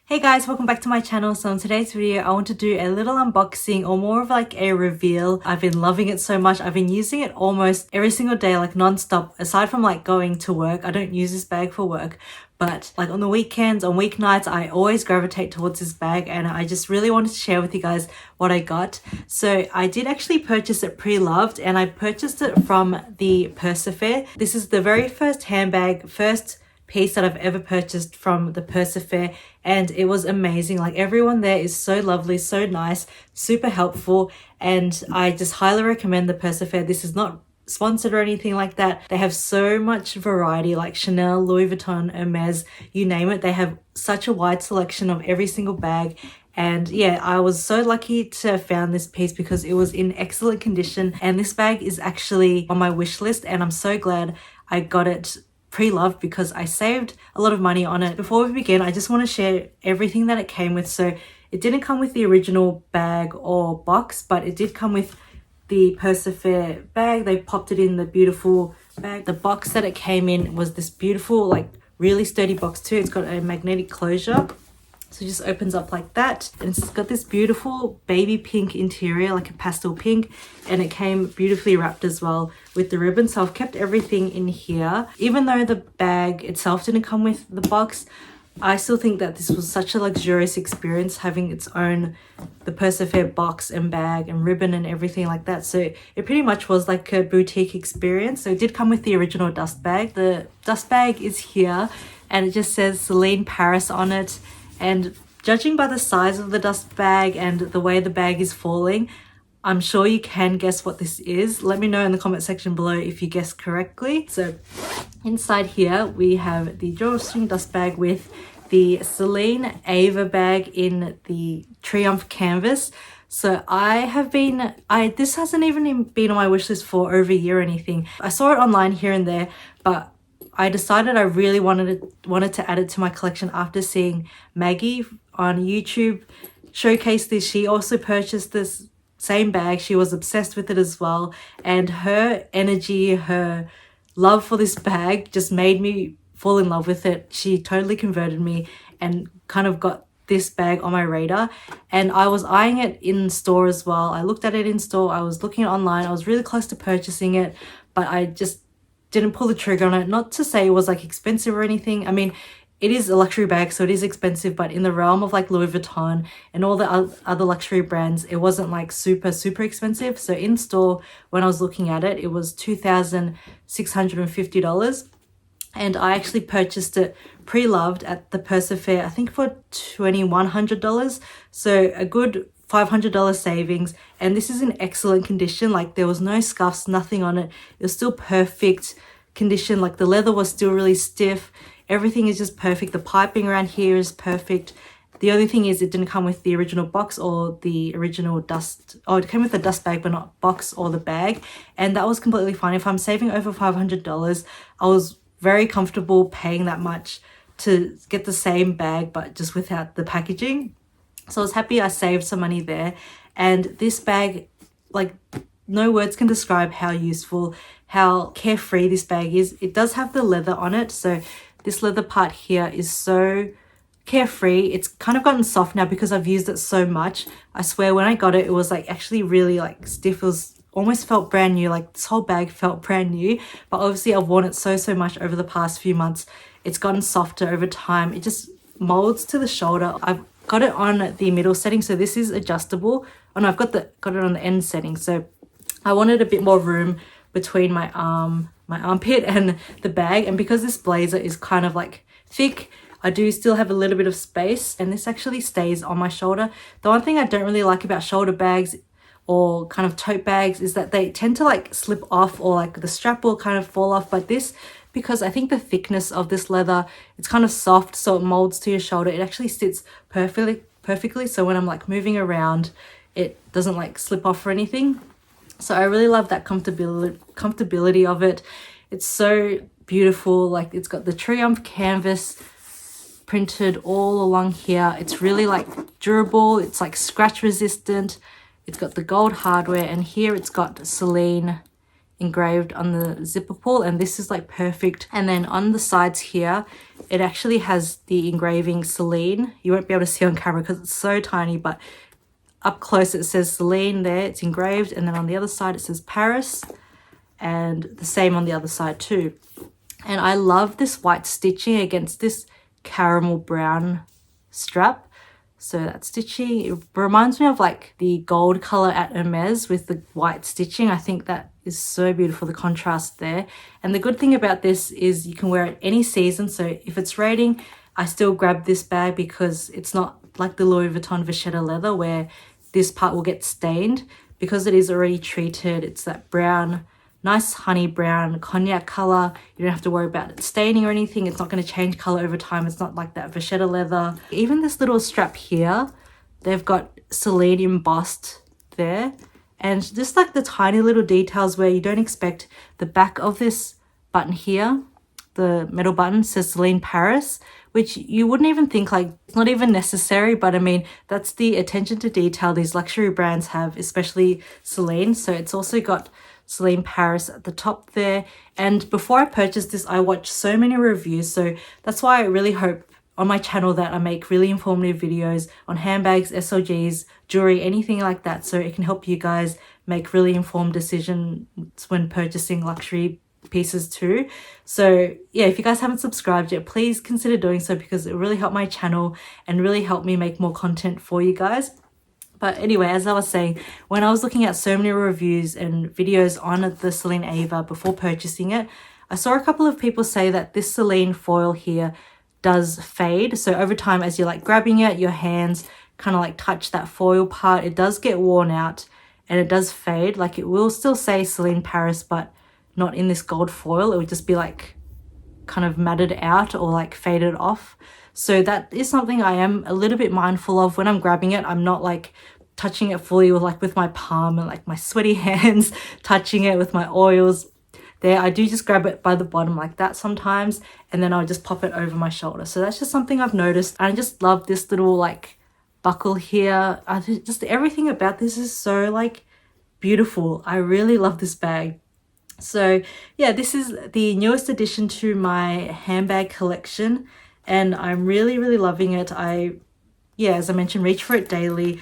Hey guys, welcome back to my channel. So in today's video, I want to do a little unboxing or more of like a reveal. I've been loving it so much. I've been using it almost every single day, like non-stop. Aside from like going to work, I don't use this bag for work. But like on the weekends, on weeknights, I always gravitate towards this bag and I just really wanted to share with you guys what I got. So I did actually purchase it pre-loved and I purchased it from the Purse Affair. This is the very first handbag, first piece that I've ever purchased from the Purse Affair, and it was amazing. Like everyone there is so lovely, so nice, super helpful, and I just highly recommend the Purse Affair. This is not sponsored or anything like that. They have so much variety, like Chanel, Louis Vuitton, Hermes, you name it. They have such a wide selection of every single bag. And yeah, I was so lucky to have found this piece because it was in excellent condition, and this bag is actually on my wish list, and I'm so glad I got it pre-loved because I saved a lot of money on it. Before we begin, I just want to share everything that it came with. So it didn't come with the original bag or box, but it did come with the Purse Affair bag. They popped it in the beautiful bag. The box that it came in was this beautiful, like really sturdy box too. It's got a magnetic closure. So it just opens up like that, and it's got this beautiful baby pink interior, like a pastel pink, and it came beautifully wrapped as well with the ribbon. So I've kept everything in here. Even though the bag itself didn't come with the box, I still think that this was such a luxurious experience having its own, the Purse Affair box and bag and ribbon and everything like that. So it pretty much was like a boutique experience. So it did come with the original dust bag. The dust bag is here and it just says Celine Paris on it. And judging by the size of the dust bag and the way the bag is falling, I'm sure you can guess what this is. Let me know in the comment section below if you guessed correctly. So inside here we have the drawstring dust bag with the Celine Ava bag in the TRIOMPHE canvas. So this hasn't even been on my wish list for over a year or anything. I saw it online here and there, but I decided I really wanted to add it to my collection after seeing Maggie on YouTube showcase this. She also purchased this same bag. She was obsessed with it as well, and her energy, her love for this bag just made me fall in love with it. She totally converted me and kind of got this bag on my radar, and I was eyeing it in store as well. I looked at it in store, I was looking online, I was really close to purchasing it, but I just didn't pull the trigger on it. Not to say it was like expensive or anything. I mean, it is a luxury bag, so it is expensive, but in the realm of like Louis Vuitton and all the other luxury brands, it wasn't like super expensive. So in store, when I was looking at it, it was $2,650, and I actually purchased it pre-loved at the Purse Affair, I think for $2,100, so a good $500 savings. And this is in excellent condition. Like there was no scuffs, nothing on it. It was still perfect condition. Like the leather was still really stiff. Everything is just perfect. The piping around here is perfect. The only thing is it didn't come with the original box or the original dust. Oh, it came with the dust bag, but not box or the bag. And that was completely fine. If I'm saving over $500, I was very comfortable paying that much to get the same bag, but just without the packaging. So I was happy I saved some money there. And this bag, like no words can describe how useful, how carefree this bag is. It does have the leather on it. So this leather part here is so carefree. It's kind of gotten soft now because I've used it so much. I swear when I got it, it was like actually really like stiff. It was almost felt brand new. Like this whole bag felt brand new, but obviously I've worn it so much over the past few months. It's gotten softer over time. It just molds to the shoulder. I've got it on the middle setting, so this is adjustable. Oh no, I've got it on the end setting. So I wanted a bit more room between my armpit and the bag, and because this blazer is kind of like thick, I do still have a little bit of space, and this actually stays on my shoulder. The one thing I don't really like about shoulder bags or kind of tote bags is that they tend to like slip off, or like the strap will kind of fall off. But this, because I think the thickness of this leather, it's kind of soft, so it molds to your shoulder. It actually sits perfectly. So when I'm like moving around, it doesn't like slip off or anything. So I really love that comfortability of it. It's so beautiful. Like it's got the TRIOMPHE canvas printed all along here. It's really like durable. It's like scratch resistant. It's got the gold hardware, and here it's got Celine engraved on the zipper pull, and this is like perfect. And then on the sides here, it actually has the engraving Celine. You won't be able to see on camera because it's so tiny, but up close it says Celine there, it's engraved, and then on the other side it says Paris, and the same on the other side too. And I love this white stitching against this caramel brown strap. So that stitching, it reminds me of like the gold color at Hermes with the white stitching. I think that is so beautiful, the contrast there. And the good thing about this is you can wear it any season. So if it's raining, I still grab this bag because it's not like the Louis Vuitton vachetta leather where this part will get stained. Because it is already treated, it's that brown, nice honey brown cognac color. You don't have to worry about it staining or anything. It's not going to change color over time. It's not like that vachetta leather. Even this little strap here, they've got Celine embossed there, and just like the tiny little details where you don't expect. The back of this button here, the metal button, says Celine Paris, which you wouldn't even think, like, it's not even necessary, but I mean, that's the attention to detail these luxury brands have, especially Celine. So it's also got Celine Paris at the top there. And before I purchased this, I watched so many reviews, so that's why I really hope on my channel that I make really informative videos on handbags, SLGs, jewelry, anything like that, so it can help you guys make really informed decisions when purchasing luxury pieces too. So yeah, if you guys haven't subscribed yet, please consider doing so because it really helped my channel and really helped me make more content for you guys. But anyway, as I was saying, when I was looking at so many reviews and videos on the Celine Ava before purchasing it, I saw a couple of people say that this Celine foil here does fade. So over time, as you're like grabbing it, your hands kind of like touch that foil part, it does get worn out and it does fade. Like it will still say Celine Paris, but not in this gold foil. It would just be like kind of matted out or like faded off. So that is something I am a little bit mindful of when I'm grabbing it. I'm not like touching it fully with my palm and like my sweaty hands, touching it with my oils there. I do just grab it by the bottom like that sometimes, and then I'll just pop it over my shoulder. So that's just something I've noticed. And I just love this little like buckle here. Just everything about this is so like beautiful. I really love this bag. So yeah, this is the newest addition to my handbag collection, and I'm really loving it. Yeah, as I mentioned, reach for it daily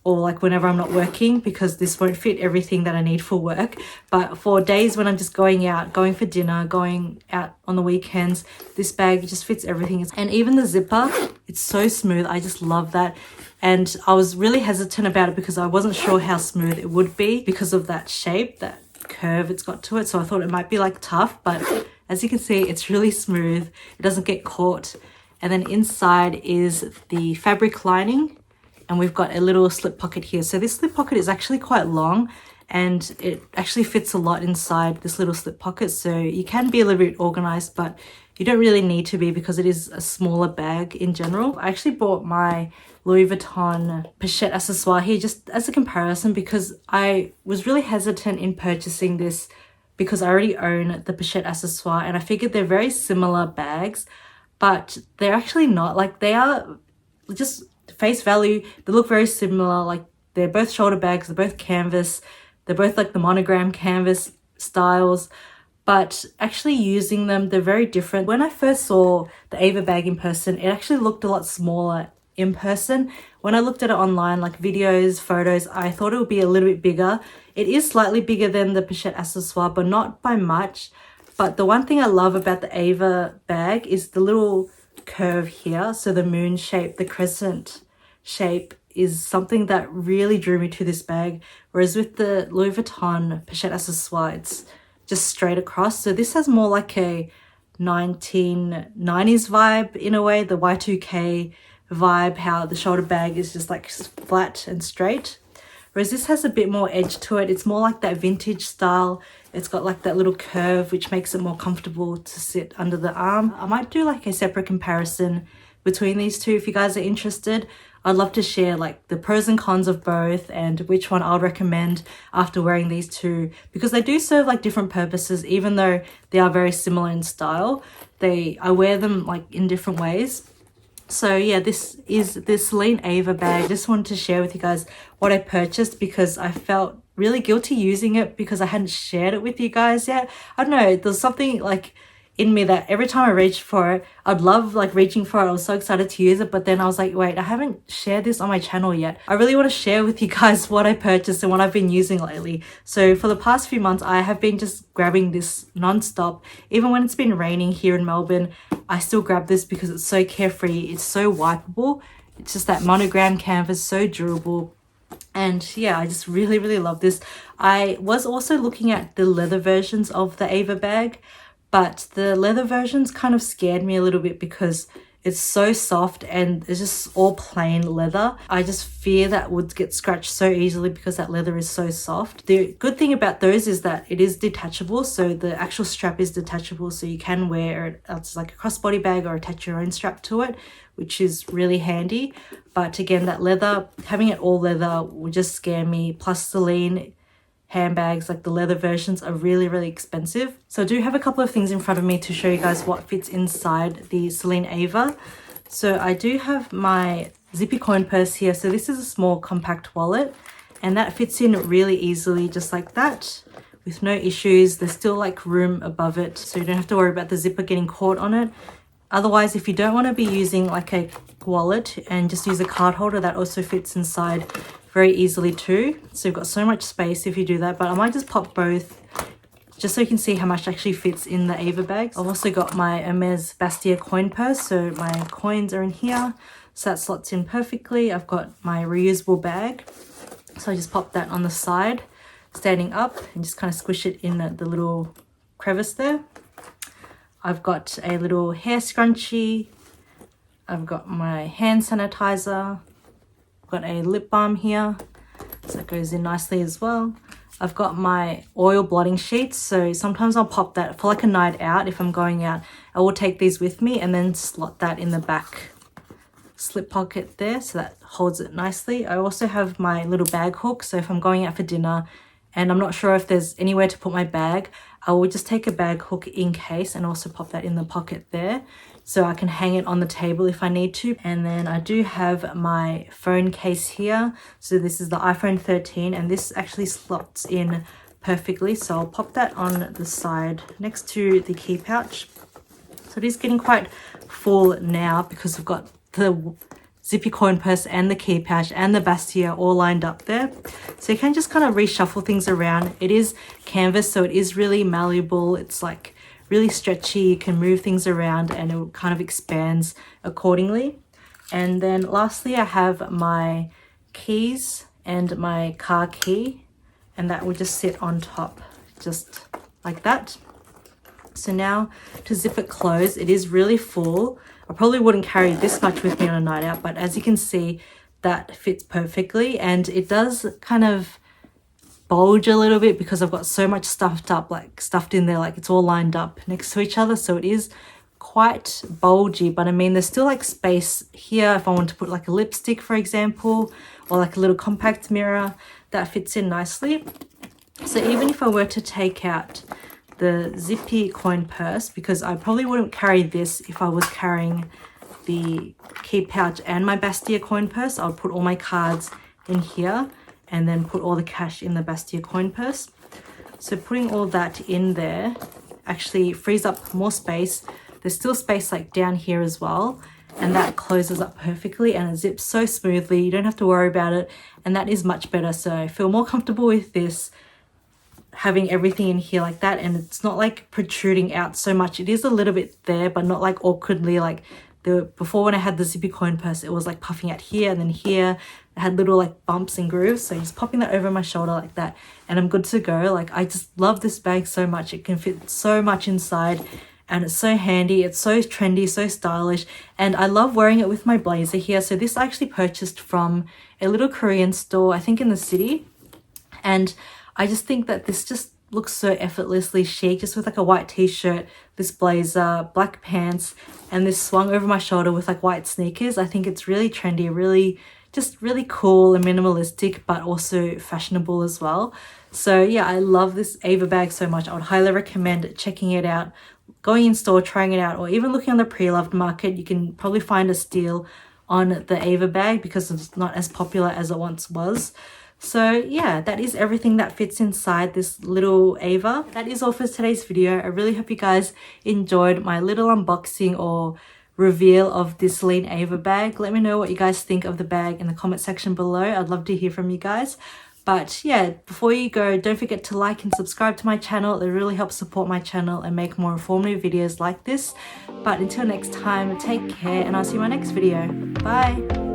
or like whenever I'm not working because this won't fit everything that I need for work. But for days when I'm just going out, going for dinner, going out on the weekends, this bag just fits everything. And even the zipper, it's so smooth. I just love that. And I was really hesitant about it because I wasn't sure how smooth it would be because of that shape, that curve it's got to it. So I thought it might be like tough, but as you can see, it's really smooth. It doesn't get caught. And then inside is the fabric lining, and we've got a little slip pocket here. So this slip pocket is actually quite long and it actually fits a lot inside this little slip pocket. So you can be a little bit organized, but you don't really need to be because it is a smaller bag in general. I actually bought my Louis Vuitton pochette accessoire here just as a comparison because I was really hesitant in purchasing this because I already own the pochette accessoire, and I figured they're very similar bags, but they're actually not. Like, they are just face value, they look very similar. Like, they're both shoulder bags, they're both canvas, they're both like the monogram canvas styles, but actually using them, they're very different. When I first saw the Ava bag in person, it actually looked a lot smaller in person. When I looked at it online, like videos, photos, I thought it would be a little bit bigger. It is slightly bigger than the pochette accessoire, but not by much. But the one thing I love about the Ava bag is the little curve here. So the moon shape, the crescent shape is something that really drew me to this bag. Whereas with the Louis Vuitton pochette accessoire, it's just straight across. So this has more like a 1990s vibe in a way, the Y2K vibe, how the shoulder bag is just like flat and straight. Whereas this has a bit more edge to it. It's more like that vintage style. It's got like that little curve, which makes it more comfortable to sit under the arm. I might do like a separate comparison between these two if you guys are interested. I'd love to share like the pros and cons of both and which one I would recommend after wearing these two, because they do serve like different purposes. Even though they are very similar in style, I wear them like in different ways. So yeah, this is the Celine Ava bag. Just wanted to share with you guys what I purchased because I felt really guilty using it because I hadn't shared it with you guys yet. I don't know, there's something like in me that every time I reached for it, I'd love like reaching for it. I was so excited to use it, but then I was like, wait, I haven't shared this on my channel yet. I really want to share with you guys what I purchased and what I've been using lately. So for the past few months, I have been just grabbing this non-stop. Even when it's been raining here in Melbourne, I still grab this because it's so carefree. It's so wipeable. It's just that monogram canvas, so durable. And yeah, I just really love this. I was also looking at the leather versions of the Ava bag, but the leather versions kind of scared me a little bit because it's so soft and it's just all plain leather. I just fear that would get scratched so easily because that leather is so soft. The good thing about those is that it is detachable, so the actual strap is detachable, so you can wear it as like a crossbody bag or attach your own strap to it, which is really handy. But again, that leather, having it all leather would just scare me. Plus Celine handbags, like the leather versions, are really expensive. So I do have a couple of things in front of me to show you guys what fits inside the Celine Ava. So I do have my zippy coin purse here. So this is a small compact wallet, and that fits in really easily, just like that, with no issues. There's still like room above it, so you don't have to worry about the zipper getting caught on it. Otherwise, if you don't want to be using like a wallet and just use a card holder, that also fits inside very easily too. So you've got so much space if you do that, but I might just pop both just so you can see how much actually fits in the Ava bags. I've also got my Hermes Bastia coin purse, so my coins are in here, so that slots in perfectly. I've got my reusable bag, so I just pop that on the side, standing up, and just kind of squish it in the little crevice there. I've got a little hair scrunchie. I've got my hand sanitizer. I've got a lip balm here, so that goes in nicely as well. I've got my oil blotting sheets, so sometimes I'll pop that for like a night out. If I'm going out, I will take these with me and then slot that in the back slip pocket there, so that holds it nicely. I also have my little bag hook, so if I'm going out for dinner and I'm not sure if there's anywhere to put my bag, I will just take a bag hook in case and also pop that in the pocket there, so I can hang it on the table if I need to. And then I do have my phone case here. So this is the iPhone 13, and this actually slots in perfectly. So I'll pop that on the side next to the key pouch. So it is getting quite full now because I've got the zippy coin purse and the key pouch and the Bastia all lined up there. So you can just kind of reshuffle things around. It is canvas, so it is really malleable. It's like really stretchy. You can move things around and it kind of expands accordingly. And then lastly, I have my keys and my car key, and that will just sit on top just like that. So now to zip it closed, it is really full. I probably wouldn't carry this much with me on a night out, but as you can see, that fits perfectly, and it does kind of bulge a little bit because I've got so much stuffed in there, like it's all lined up next to each other, so it is quite bulgy. But I mean, there's still like space here if I want to put like a lipstick, for example, or like a little compact mirror, that fits in nicely. So even if I were to take out the zippy coin purse, because I probably wouldn't carry this if I was carrying the key pouch and my Bastia coin purse, I would put all my cards in here and then put all the cash in the Bastia coin purse. So putting all that in there actually frees up more space. There's still space like down here as well, and that closes up perfectly and it zips so smoothly. You don't have to worry about it, and that is much better. So I feel more comfortable with this, having everything in here like that, and it's not like protruding out so much. It is a little bit there, but not like awkwardly like before when I had the zippy coin purse. It was like puffing out here and then here. It had little like bumps and grooves, so just popping that over my shoulder like that and I'm good to go. Like, I just love this bag so much. It can fit so much inside and it's so handy. It's so trendy, so stylish, and I love wearing it with my blazer here. So this I actually purchased from a little Korean store, I think in the city, and I just think that this just looks so effortlessly chic, just with like a white t-shirt, this blazer, black pants, and this swung over my shoulder with like white sneakers. I think it's really trendy, really cool and minimalistic, but also fashionable as well. So yeah, I love this Ava bag so much. I would highly recommend checking it out, going in store, trying it out, or even looking on the pre-loved market. You can probably find a steal on the Ava bag because it's not as popular as it once was. So yeah, that is everything that fits inside this little Ava. That is all for today's video. I really hope you guys enjoyed my little unboxing or reveal of this Celine Ava bag. Let me know what you guys think of the bag in the comment section below. I'd love to hear from you guys. But yeah, before you go, don't forget to like and subscribe to my channel. It really helps support my channel and make more informative videos like this. But until next time, take care and I'll see you in my next video. Bye!